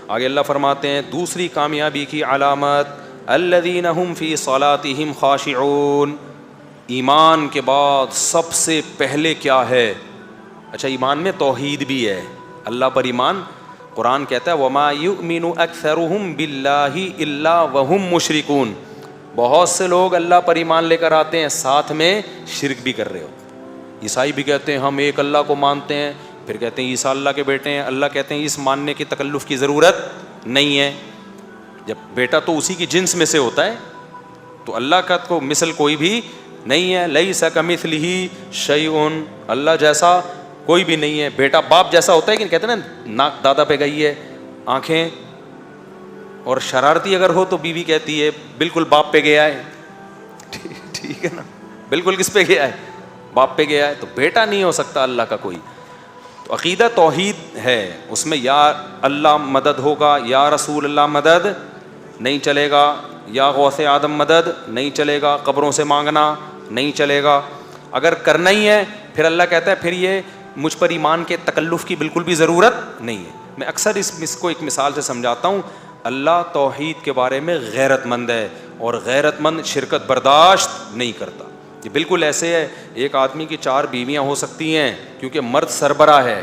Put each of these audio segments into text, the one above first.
آگے اللہ فرماتے ہیں دوسری کامیابی کی علامت الذین هم فی صلاتہم خاشعون. ایمان کے بعد سب سے پہلے کیا ہے؟ اچھا ایمان میں توحید بھی ہے, اللہ پر ایمان. قرآن کہتا ہے وما یؤمن اکثرهم باللہ الا وهم مشرکون. بہت سے لوگ اللہ پر ایمان لے کر آتے ہیں, ساتھ میں شرک بھی کر رہے ہو. عیسائی بھی کہتے ہیں ہم ایک اللہ کو مانتے ہیں, پھر کہتے ہیں عیسیٰ اللہ کے بیٹے ہیں. اللہ کہتے ہیں اس ماننے کی تکلف کی ضرورت نہیں ہے, جب بیٹا تو اسی کی جنس میں سے ہوتا ہے, تو اللہ کا کو مثل کوئی بھی نہیں ہے. لیس کمثلہ شیء, اللہ جیسا کوئی بھی نہیں ہے. بیٹا باپ جیسا ہوتا ہے کہ کہتے ہیں نا ناک دادا پہ گئی ہے, آنکھیں, اور شرارتی اگر ہو تو بیوی کہتی ہے بالکل باپ پہ گیا ہے. ٹھیک ہے نا, بالکل کس پہ گیا ہے؟ باپ پہ گیا ہے. تو بیٹا نہیں ہو سکتا اللہ کا کوئی. تو عقیدہ توحید ہے, اس میں یا اللہ مدد ہوگا یا رسول اللہ مدد نہیں چلے گا, یا غوث آدم مدد نہیں چلے گا, قبروں سے مانگنا نہیں چلے گا. اگر کرنا ہی ہے پھر اللہ کہتا ہے پھر یہ مجھ پر ایمان کے تکلف کی بالکل بھی ضرورت نہیں ہے. میں اکثر اس کو ایک مثال سے سمجھاتا ہوں. اللہ توحید کے بارے میں غیرت مند ہے, اور غیرت مند شرکت برداشت نہیں کرتا. یہ بالکل ایسے ہے ایک آدمی کی 4 بیویاں ہو سکتی ہیں کیونکہ مرد سربراہ ہے,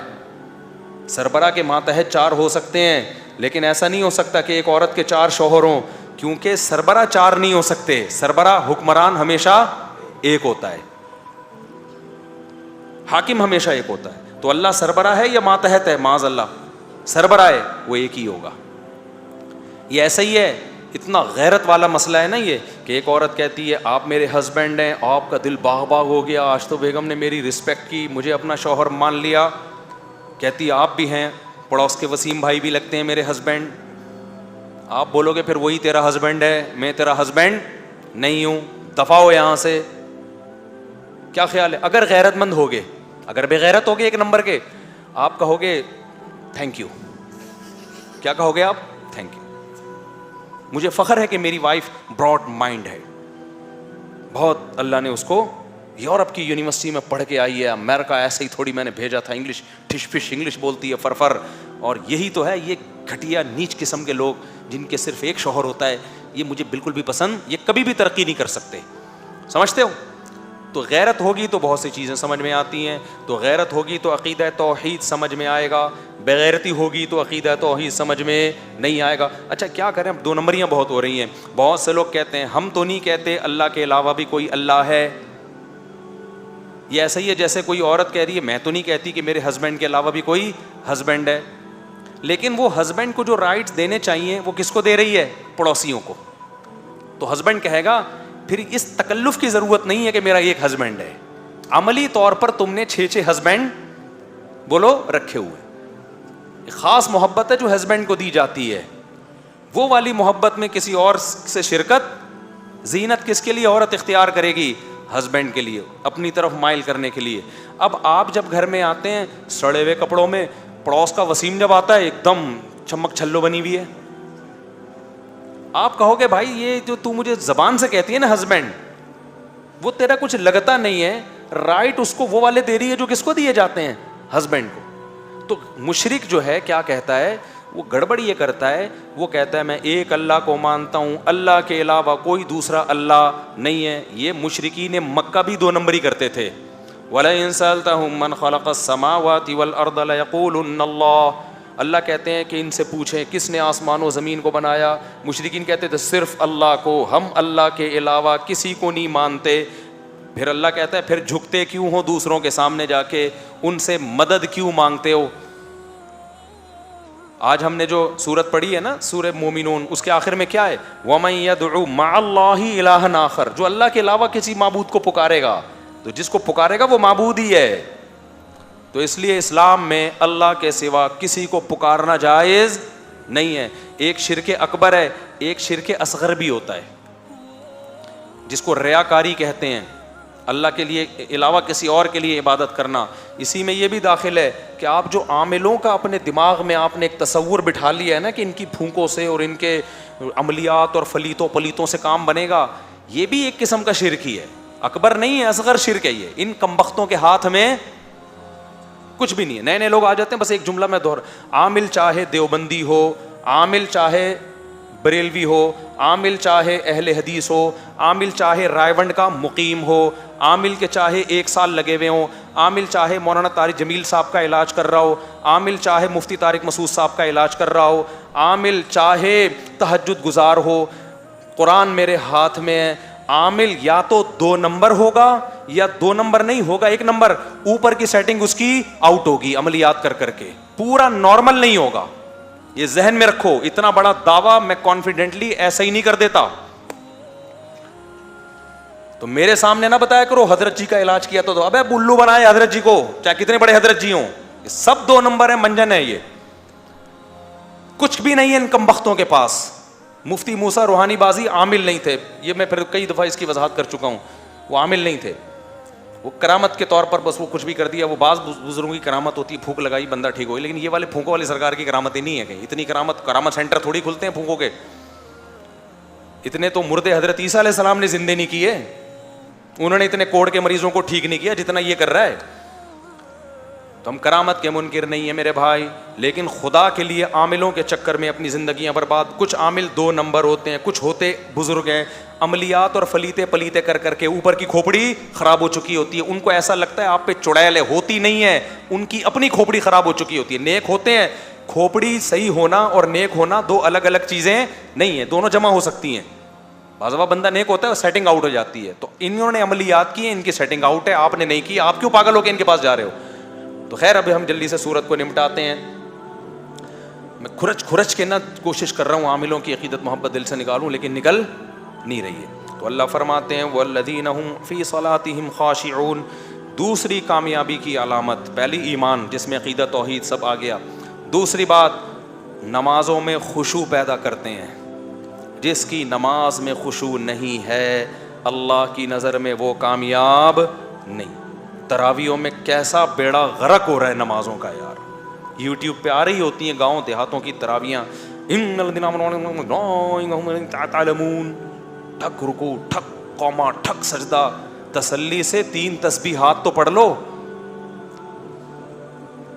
سربراہ کے ماتحت 4 ہو سکتے ہیں, لیکن ایسا نہیں ہو سکتا کہ ایک عورت کے 4 شوہر ہوں, کیونکہ سربراہ 4 نہیں ہو سکتے. سربراہ حکمران ہمیشہ ایک ہوتا ہے, حاکم ہمیشہ ایک ہوتا ہے. تو اللہ سربراہ ہے یا ماتحت ہے؟ معاذ اللہ سربراہ ہے, وہ ایک ہی ہوگا. یہ ایسا ہی ہے, اتنا غیرت والا مسئلہ ہے نا یہ, کہ ایک عورت کہتی ہے آپ میرے ہسبینڈ ہیں, آپ کا دل باغ باغ ہو گیا, آج تو بیگم نے میری رسپیکٹ کی, مجھے اپنا شوہر مان لیا. کہتی ہے آپ بھی ہیں, پڑوس کے وسیم بھائی بھی لگتے ہیں میرے ہسبینڈ. آپ بولو گے پھر وہی تیرا ہسبینڈ ہے, میں تیرا ہسبینڈ نہیں ہوں, دفع ہو یہاں سے. کیا خیال ہے؟ اگر غیرت مند ہوگے, اگر بے غیرت ہوگے ایک نمبر کے, آپ کہو گے تھینک یو. کیا کہو گے آپ؟ Thank you. مجھے فخر ہے کہ میری وائف براڈ مائنڈ ہے, بہت اللہ نے اس کو یورپ کی یونیورسٹی میں پڑھ کے آئی ہے, امریکہ ایسے ہی تھوڑی میں نے بھیجا تھا, انگلش ٹش فش انگلش بولتی ہے فرفر. اور یہی تو ہے یہ گھٹیا نیچ قسم کے لوگ جن کے صرف ایک شوہر ہوتا ہے, یہ مجھے بالکل بھی پسند, یہ کبھی بھی ترقی نہیں کر سکتے. سمجھتے ہو؟ تو غیرت ہوگی تو بہت سی چیزیں سمجھ میں آتی ہیں. تو غیرت ہوگی تو عقیدہ توحید سمجھ میں آئے گا, بغیرتی ہوگی تو عقیدہ توحید سمجھ میں نہیں آئے گا. اچھا کیا کریں, اب 2 نمبریاں بہت ہو رہی ہیں. بہت سے لوگ کہتے ہیں ہم تو نہیں کہتے اللہ کے علاوہ بھی کوئی اللہ ہے. یہ ایسا ہی ہے جیسے کوئی عورت کہہ رہی ہے میں تو نہیں کہتی کہ میرے ہسبینڈ کے علاوہ بھی کوئی ہسبینڈ ہے, لیکن وہ ہسبینڈ کو جو رائٹس دینے چاہیے وہ کس کو دے رہی ہے؟ پڑوسیوں کو. تو ہسبینڈ کہے گا پھر اس تکلف کی ضرورت نہیں ہے کہ میرا ایک ہسبینڈ ہے. عملی طور پر تم نے 6 ہسبینڈ بولو رکھے ہوئے. خاص محبت ہے جو ہسبینڈ کو دی جاتی ہے, وہ والی محبت میں کسی اور سے شرکت, زینت کس کے لیے عورت اختیار کرے گی؟ ہسبینڈ کے لیے, اپنی طرف مائل کرنے کے لیے. اب آپ جب گھر میں آتے ہیں سڑے ہوئے کپڑوں میں, پڑوس کا وسیم جب آتا ہے ایک دم چمک چھلو بنی ہوئی ہے, آپ کہو گے بھائی یہ جو تو مجھے زبان سے کہتی ہے نا ہسبینڈ, وہ تیرا کچھ لگتا نہیں ہے, رائٹ اس کو وہ والے دے رہی ہے جو کس کو دیے جاتے ہیں؟ ہسبینڈ کو. تو مشرک جو ہے کیا کہتا ہے, وہ گڑبڑ یہ کرتا ہے, وہ کہتا ہے میں ایک اللہ کو مانتا ہوں, اللہ کے علاوہ کوئی دوسرا اللہ نہیں ہے. یہ مشرکین مکہ بھی 2 نمبری کرتے تھے. وَلَئِن سَأَلْتَهُم مَّنْ خَلَقَ السَّمَاوَاتِ وَالْأَرْضَ لَيَقُولُنَّ اللَّهُ. اللہ کہتے ہیں کہ ان سے پوچھیں کس نے آسمان و زمین کو بنایا. مشرکین کہتے تھے صرف اللہ کو, ہم اللہ کے علاوہ کسی کو نہیں مانتے. پھر اللہ کہتا ہے پھر جھکتے کیوں ہو دوسروں کے سامنے جا کے, ان سے مدد کیوں مانگتے ہو؟ آج ہم نے جو سورت پڑھی ہے نا سورہ مومنون, اس کے آخر میں کیا ہے؟ وَمَن يَدْعُ مَعَ اللَّهِ إِلَٰهًا آخر. جو اللہ کے علاوہ کسی معبود کو پکارے گا, تو جس کو پکارے گا وہ معبود ہی ہے. تو اس لیے اسلام میں اللہ کے سوا کسی کو پکارنا جائز نہیں ہے. ایک شرک اکبر ہے, ایک شرک اصغر بھی ہوتا ہے جس کو ریاکاری کہتے ہیں, اللہ کے لیے علاوہ کسی اور کے لیے عبادت کرنا. اسی میں یہ بھی داخل ہے کہ آپ جو عاملوں کا اپنے دماغ میں آپ نے ایک تصور بٹھا لیا ہے نا کہ ان کی پھونکوں سے اور ان کے عملیات اور فلیتوں پلیتوں سے کام بنے گا, یہ بھی ایک قسم کا شرک ہی ہے, اکبر نہیں ہے, اصغر شرک ہے. یہ ان کمبختوں کے ہاتھ میں کچھ بھی نہیں ہے. نئے نئے لوگ آ جاتے ہیں, بس ایک جملہ میں عامل چاہے دیوبندی ہو, عامل چاہے بریلوی ہو، عامل چاہے اہل حدیث ہو، عامل چاہے رائے ونڈ کا مقیم ہو، عامل کے چاہے 1 سال لگے ہوئے ہوں، عامل چاہے مولانا طارق جمیل صاحب کا علاج کر رہا ہو، عامل چاہے مفتی طارق مسعود صاحب کا علاج کر رہا ہو، عامل چاہے تہجد گزار ہو، قرآن میرے ہاتھ میں ہے، عامل یا تو 2 نمبر ہوگا یا 2 نمبر نہیں ہوگا، 1 نمبر اوپر کی سیٹنگ اس کی آؤٹ ہوگی عملیات کر کر کے، پورا نارمل نہیں ہوگا. یہ ذہن میں رکھو. اتنا بڑا دعویٰ میں کانفیڈنٹلی ایسا ہی نہیں کر دیتا. تو میرے سامنے نہ بتایا کرو حضرت جی کا علاج کیا تو ابے الو بنائے حضرت جی کو، چاہے کتنے بڑے حضرت جی ہوں. یہ سب 2 نمبر ہے، منجن ہے. یہ کچھ بھی نہیں ہے ان کمبختوں کے پاس. مفتی موسیٰ روحانی بازی عامل نہیں تھے، یہ میں پھر کئی دفعہ اس کی وضاحت کر چکا ہوں. وہ عامل نہیں تھے، وہ کرامت کے طور پر بس وہ کچھ بھی کر دیا. وہ بعض بزرگوں کی کرامت ہوتی ہے، پھونک لگائی بندہ ٹھیک ہوئی، لیکن یہ والے پھونکوں والی سرکار کی کرامت ہی نہیں ہے کہیں. اتنی کرامت سینٹر تھوڑی کھلتے ہیں پھونکوں کے. اتنے تو مردے حضرت عیسیٰ علیہ السلام نے زندے نہیں کیے، انہوں نے اتنے کوڑ کے مریضوں کو ٹھیک نہیں کیا جتنا یہ کر رہا ہے. تو ہم کرامت کے منکر نہیں ہیں میرے بھائی، لیکن خدا کے لیے عاملوں کے چکر میں اپنی زندگیاں برباد. کچھ عامل 2 نمبر ہوتے ہیں، کچھ ہوتے بزرگ ہیں، عملیات اور فلیتے پلیتے کر کر کے اوپر کی کھوپڑی خراب ہو چکی ہوتی ہے. ان کو ایسا لگتا ہے آپ پہ چڑیل ہے، ہوتی نہیں ہے، ان کی اپنی کھوپڑی خراب ہو چکی ہوتی ہے. نیک ہوتے ہیں. کھوپڑی صحیح ہونا اور نیک ہونا 2 الگ الگ چیزیں نہیں ہیں، دونوں جمع ہو سکتی ہیں. بعض دفعہ بندہ نیک ہوتا ہے اور سیٹنگ آؤٹ ہو جاتی ہے. تو انہوں نے عملیات کی ہیں، ان کی سیٹنگ آؤٹ ہے، آپ نے نہیں کی. آپ کیوں پاگل ہو کے ان کے پاس جا رہے ہو؟ تو خیر ابھی ہم جلدی سے سورت کو نمٹاتے ہیں. میں کھرچ کے نہ کوشش کر رہا ہوں عاملوں کی عقیدت محبت دل سے نکالوں، لیکن نکل نہیں رہی ہے. تو اللہ فرماتے ہیں والذین هم فی صلاتهم خاشعون. دوسری کامیابی کی علامت، پہلی ایمان جس میں عقیدت توحید سب آ گیا. دوسری بات، نمازوں میں خشوع پیدا کرتے ہیں. جس کی نماز میں خشوع نہیں ہے اللہ کی نظر میں وہ کامیاب نہیں. تراویحوں میں کیسا بیڑا غرق ہو رہا ہے نمازوں کا یار. یوٹیوب پہ آ رہی ہوتی ہیں گاؤں دیہاتوں کی تراویحاں، ٹھک رکوع، ٹھک قوما، ٹھک سجدہ. تسلی سے 3 تسبیحات تو پڑھ لو.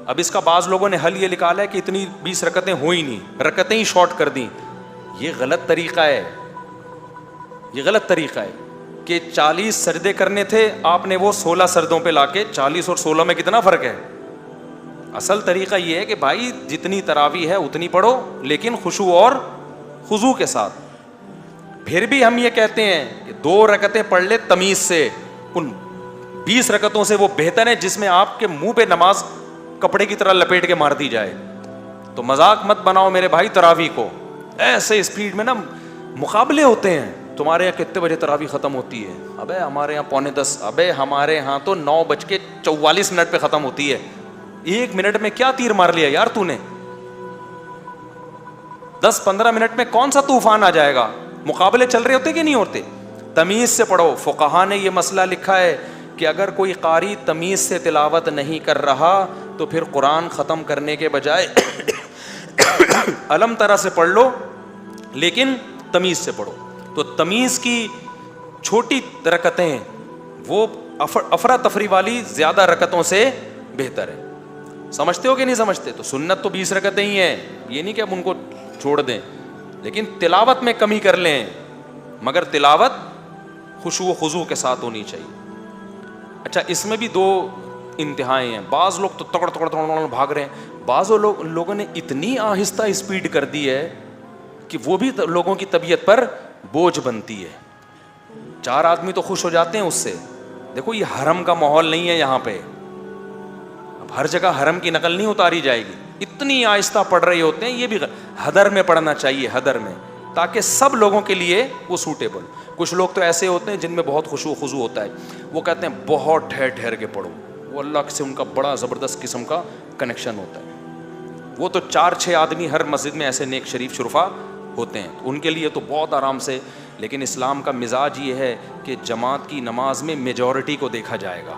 اب اس کا بعض لوگوں نے حل یہ نکالا ہے کہ اتنی 20 رکعتیں ہوئی نہیں، رکعتیں ہی شارٹ کر دیں. یہ غلط طریقہ ہے، یہ غلط طریقہ ہے کہ 40 سجدے کرنے تھے آپ نے وہ 16 سجدوں پہ لا کے 40 اور 16 میں کتنا فرق ہے. اصل طریقہ یہ ہے کہ بھائی جتنی تراویح ہے اتنی پڑھو، لیکن خشوع اور خضوع کے ساتھ. پھر بھی ہم یہ کہتے ہیں کہ 2 رکعتیں پڑھ لے تمیز سے، ان 20 رکعتوں سے وہ بہتر ہے جس میں آپ کے منہ پہ نماز کپڑے کی طرح لپیٹ کے مار دی جائے. تو مذاق مت بناؤ میرے بھائی تراویح کو. ایسے اسپیڈ میں نا مقابلے ہوتے ہیں، تمہارے یہاں کتنے بجے تراویح ختم ہوتی ہے؟ ابے ہمارے یہاں 9:45. ابے ہمارے یہاں تو 9:44 پہ ختم ہوتی ہے. 1 منٹ میں کیا تیر مار لیا یار تو نے؟ 10-15 منٹ میں کون سا طوفان آ جائے گا؟ مقابلے چل رہے ہوتے کہ نہیں ہوتے؟ تمیز سے پڑھو. فقہا نے یہ مسئلہ لکھا ہے کہ اگر کوئی قاری تمیز سے تلاوت نہیں کر رہا تو پھر قرآن ختم کرنے کے بجائے علم طرح سے پڑھ لو، لیکن تمیز سے پڑھو. تو تمیز کی چھوٹی رکعتیں وہ افراتفری والی زیادہ رکعتوں سے بہتر ہے. سمجھتے ہو کہ نہیں سمجھتے؟ تو سنت تو 20 رکعتیں ہی ہیں، یہ نہیں کہ اب ان کو چھوڑ دیں، لیکن تلاوت میں کمی کر لیں، مگر تلاوت خشوع و خضوع کے ساتھ ہونی چاہیے. اچھا اس میں بھی 2 انتہائیں ہیں. بعض لوگ تو تکڑ بھاگ رہے ہیں، بعض لوگوں نے اتنی آہستہ اسپیڈ کر دی ہے کہ وہ بھی لوگوں کی طبیعت پر بوجھ بنتی ہے. 4 آدمی تو خوش ہو جاتے ہیں اس سے. دیکھو یہ حرم کا ماحول نہیں ہے یہاں پہ، اب ہر جگہ حرم کی نقل نہیں اتاری جائے گی. اتنی آہستہ پڑھ رہے ہوتے ہیں، یہ بھی حدر میں پڑھنا چاہیے، حدر میں، تاکہ سب لوگوں کے لیے وہ سوٹیبل. کچھ لوگ تو ایسے ہوتے ہیں جن میں بہت خشوع و خضوع ہوتا ہے، وہ کہتے ہیں بہت ٹھہر ٹھہر کے پڑھو. وہ اللہ سے ان کا بڑا زبردست قسم کا کنیکشن ہوتا ہے. وہ تو 4-6 آدمی ہر مسجد میں ایسے نیک شریف شرفا ہوتے ہیں، ان کے لیے تو بہت آرام سے. لیکن اسلام کا مزاج یہ ہے کہ جماعت کی نماز میں میجورٹی کو دیکھا جائے گا.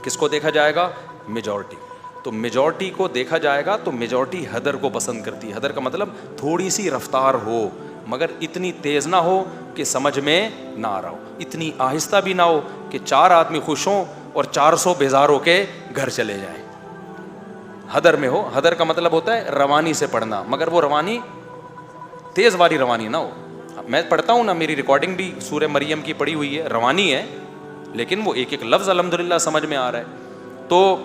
کس کو دیکھا جائے گا؟ میجورٹی. تو میجورٹی کو دیکھا جائے گا تو میجورٹی حدر کو پسند کرتی ہے. حدر کا مطلب تھوڑی سی رفتار ہو، مگر اتنی تیز نہ ہو کہ سمجھ میں نہ آ رہا ہو، اتنی آہستہ بھی نہ ہو کہ 4 آدمی خوش ہوں اور 400 بیزار ہو کے گھر چلے جائیں. حدر میں ہو. حدر کا مطلب ہوتا ہے روانی سے پڑھنا, مگر وہ روانی تیز والی روانی نہ ہو. میں پڑھتا ہوں نا, میری ریکارڈنگ بھی سورہ مریم کی پڑھی ہوئی ہے, روانی ہے لیکن وہ ایک ایک لفظ الحمدللہ سمجھ میں آ رہا ہے. تو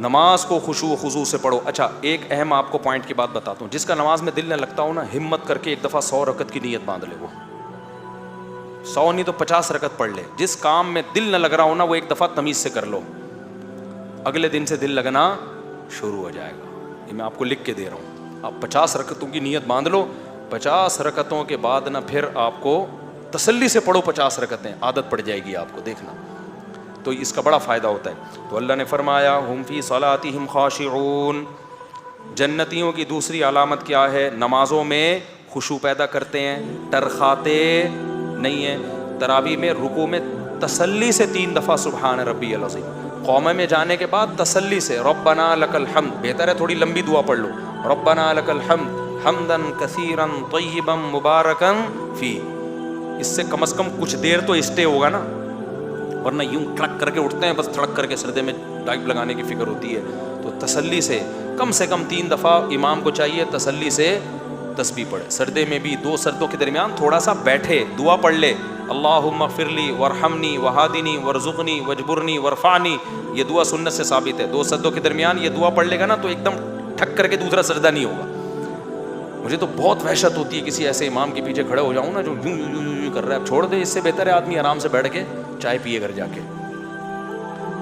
نماز کو خشوع و خضوع سے پڑھو. اچھا ایک اہم آپ کو پوائنٹ کی بات بتاتا ہوں, جس کا نماز میں دل نہ لگتا ہو نا, ہمت کر کے ایک دفعہ 100 رکعت کی نیت باندھ لے. وہ 100 نہیں تو 50 رکعت پڑھ لے. جس کام میں دل نہ لگ رہا ہو نا, وہ ایک دفعہ تمیز سے کر لو, اگلے دن سے دل لگنا شروع ہو جائے گا. یہ میں آپ کو لکھ کے دے رہا ہوں. آپ 50 رکعتوں کی نیت باندھ لو, 50 رکعتوں کے بعد نا پھر آپ کو تسلی سے پڑھو 50 رکعتیں, عادت پڑ جائے گی آپ کو, دیکھنا. تو اس کا بڑا فائدہ ہوتا ہے. تو اللہ نے فرمایا ہم فی صلاتہم خاشعون, جنتیوں کی دوسری علامت کیا ہے؟ نمازوں میں خشوع پیدا کرتے ہیں, ٹرخاتے نہیں ہیں. تراویح میں رکوع میں تسلی سے 3 دفعہ سبحان ربی العظیم, قومے میں جانے کے بعد تسلی سے ربنا لک الحمد. بہتر ہے تھوڑی لمبی دعا پڑھ لو, ربنا لک الحمد حمدا کثیرا طیبا مبارکا فی. اس سے کم از کم کچھ دیر تو اسٹے ہوگا نا, ورنہ یوں کڑک کر کے اٹھتے ہیں, بس تھڑک کر کے سردے میں ڈائپ لگانے کی فکر ہوتی ہے. تو تسلی سے کم 3 دفعہ امام کو چاہیے تسلی سے تسبیح پڑھے. سردے میں بھی 2 سردوں کے درمیان تھوڑا سا بیٹھے, دعا پڑھ لے, اللہم اغفر لی وارحمنی وہادنی وارزقنی واجبرنی وارفعنی. یہ دعا سنت سے ثابت ہے. 2 سردوں کے درمیان یہ دعا پڑھ لے گا نا تو ایک دم ٹھک کر کے دوسرا سردہ نہیں ہوگا. مجھے تو بہت وحشت ہوتی ہے کسی ایسے امام کے پیچھے کھڑے ہو جاؤں نا جو یوں یوں یوں کر رہا ہے. اب چھوڑ دے, اس سے بہتر ہے آدمی آرام سے بیٹھ کے چائے پیے گھر جا کے.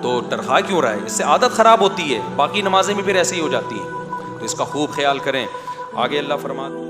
تو ٹرخا کیوں رہا ہے؟ اس سے عادت خراب ہوتی ہے, باقی نمازیں بھی پھر ایسے ہی ہو جاتی ہیں. تو اس کا خوب خیال کریں. آگے اللہ فرماتا